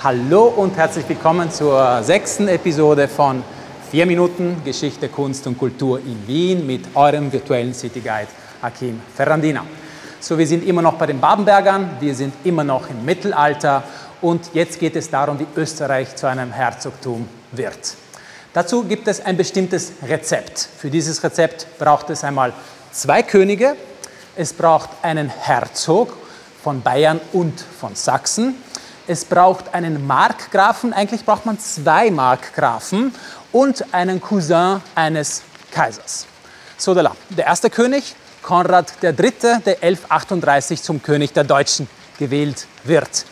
Hallo und herzlich willkommen zur 6. Episode von 4 Minuten Geschichte, Kunst und Kultur in Wien mit eurem virtuellen City Guide Achim Ferrandina. So, wir sind immer noch bei den Babenbergern, wir sind immer noch im Mittelalter und jetzt geht es darum, wie Österreich zu einem Herzogtum wird. Dazu gibt es ein bestimmtes Rezept. Für dieses Rezept braucht es einmal 2 Könige, es braucht einen Herzog von Bayern und von Sachsen. Es braucht einen Markgrafen, eigentlich braucht man 2 Markgrafen und einen Cousin eines Kaisers. So, der erste König, Konrad III., der 1138 zum König der Deutschen gewählt wird.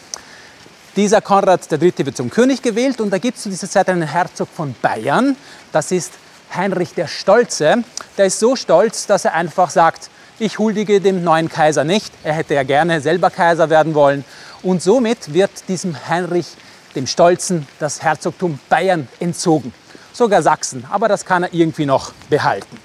Dieser Konrad III. Wird zum König gewählt und da gibt es zu dieser Zeit einen Herzog von Bayern, das ist Heinrich der Stolze. Der ist so stolz, dass er einfach sagt, ich huldige dem neuen Kaiser nicht, er hätte ja gerne selber Kaiser werden wollen. Und somit wird diesem Heinrich dem Stolzen das Herzogtum Bayern entzogen. Sogar Sachsen, aber das kann er irgendwie noch behalten.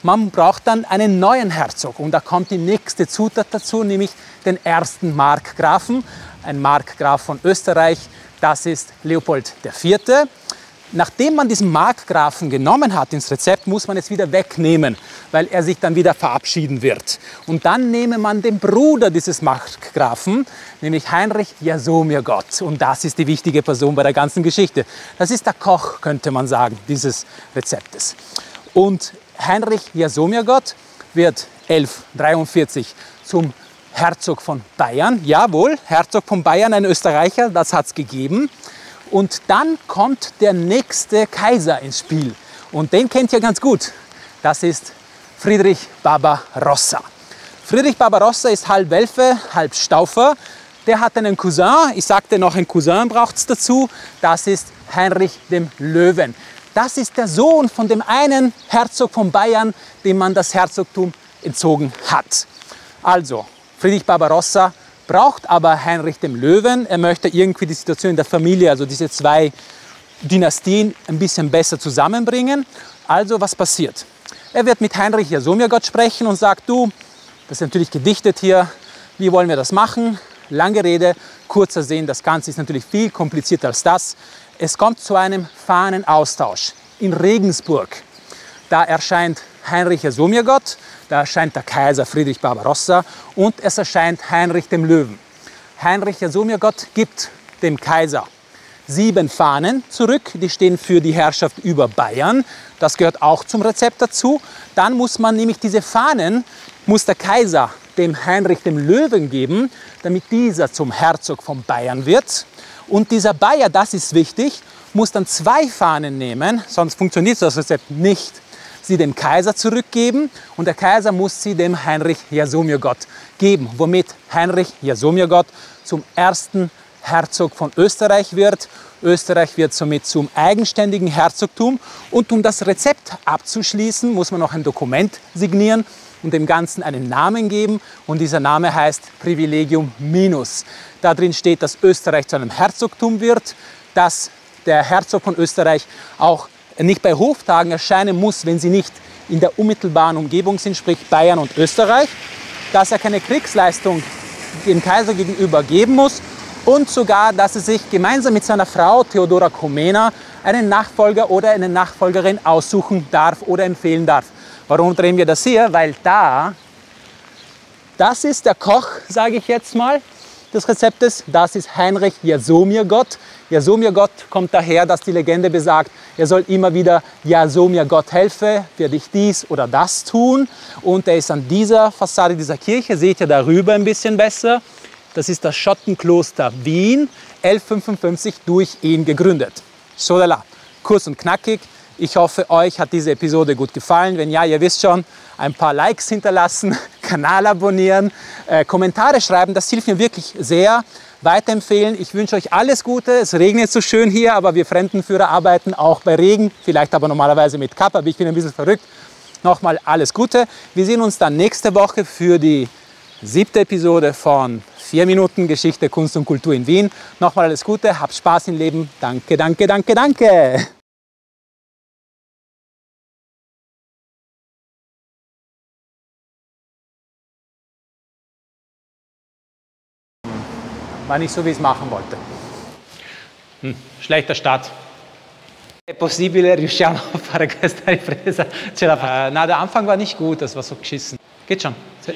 Man braucht dann einen neuen Herzog und da kommt die nächste Zutat dazu, nämlich den ersten Markgrafen. Ein Markgraf von Österreich, das ist Leopold IV. Nachdem man diesen Markgrafen genommen hat ins Rezept, muss man es wieder wegnehmen, weil er sich dann wieder verabschieden wird. Und dann nehme man den Bruder dieses Markgrafen, nämlich Heinrich Jasomirgott. Und das ist die wichtige Person bei der ganzen Geschichte. Das ist der Koch, könnte man sagen, dieses Rezeptes. Und Heinrich Jasomirgott wird 1143 zum Herzog von Bayern. Jawohl, Herzog von Bayern, ein Österreicher, das hat es gegeben. Und dann kommt der nächste Kaiser ins Spiel. Und den kennt ihr ganz gut. Das ist Friedrich Barbarossa. Friedrich Barbarossa ist halb Welfe, halb Staufer. Der hat einen Cousin, ich sagte noch, einen Cousin braucht es dazu. Das ist Heinrich dem Löwen. Das ist der Sohn von dem einen Herzog von Bayern, dem man das Herzogtum entzogen hat. Also, Friedrich Barbarossa braucht aber Heinrich dem Löwen. Er möchte irgendwie die Situation in der Familie, also diese 2 Dynastien, ein bisschen besser zusammenbringen. Also was passiert? Er wird mit Heinrich Jasomirgott sprechen und sagt, du, das ist natürlich gedichtet hier, wie wollen wir das machen? Lange Rede, kurzer Sinn, das Ganze ist natürlich viel komplizierter als das. Es kommt zu einem Fahnenaustausch in Regensburg. Da erscheint Heinrich Jasomirgott, da erscheint der Kaiser Friedrich Barbarossa und es erscheint Heinrich dem Löwen. Heinrich Jasomirgott gibt dem Kaiser 7 Fahnen zurück, die stehen für die Herrschaft über Bayern. Das gehört auch zum Rezept dazu. Dann muss man nämlich diese Fahnen, muss der Kaiser dem Heinrich dem Löwen geben, damit dieser zum Herzog von Bayern wird. Und dieser Bayer, das ist wichtig, muss dann 2 Fahnen nehmen, sonst funktioniert das Rezept nicht. Sie dem Kaiser zurückgeben und der Kaiser muss sie dem Heinrich Jasomirgott geben, womit Heinrich Jasomirgott zum ersten Herzog von Österreich wird. Österreich wird somit zum eigenständigen Herzogtum und um das Rezept abzuschließen, muss man noch ein Dokument signieren und dem Ganzen einen Namen geben und dieser Name heißt Privilegium Minus. Da drin steht, dass Österreich zu einem Herzogtum wird, dass der Herzog von Österreich auch nicht bei Hoftagen erscheinen muss, wenn sie nicht in der unmittelbaren Umgebung sind, sprich Bayern und Österreich, dass er keine Kriegsleistung dem Kaiser gegenüber geben muss und sogar, dass er sich gemeinsam mit seiner Frau Theodora Comnena einen Nachfolger oder eine Nachfolgerin aussuchen darf oder empfehlen darf. Warum drehen wir das hier? Weil das ist der Koch, sage ich jetzt mal, des Rezeptes, das ist Heinrich Jasomirgott. Jasomirgott kommt daher, dass die Legende besagt, er soll immer wieder Jasomirgott helfe, werde ich dies oder das tun. Und er ist an dieser Fassade dieser Kirche, seht ihr darüber ein bisschen besser, das ist das Schottenkloster Wien, 1155 durch ihn gegründet. So, kurz und knackig. Ich hoffe, euch hat diese Episode gut gefallen. Wenn ja, ihr wisst schon, ein paar Likes hinterlassen, Kanal abonnieren, Kommentare schreiben, das hilft mir wirklich sehr. Weiterempfehlen. Ich wünsche euch alles Gute. Es regnet so schön hier, aber wir Fremdenführer arbeiten auch bei Regen, vielleicht aber normalerweise mit Kappe, aber ich bin ein bisschen verrückt. Nochmal alles Gute. Wir sehen uns dann nächste Woche für die 7. Episode von 4 Minuten Geschichte, Kunst und Kultur in Wien. Nochmal alles Gute, habt Spaß im Leben. Danke, danke, danke, danke. War nicht so, wie ich es machen wollte. Schlechter Start. È possibile, riusciamo a fare questa ripresa? Ce la fa. Na, der Anfang war nicht gut, das war so geschissen. Geht schon. 4.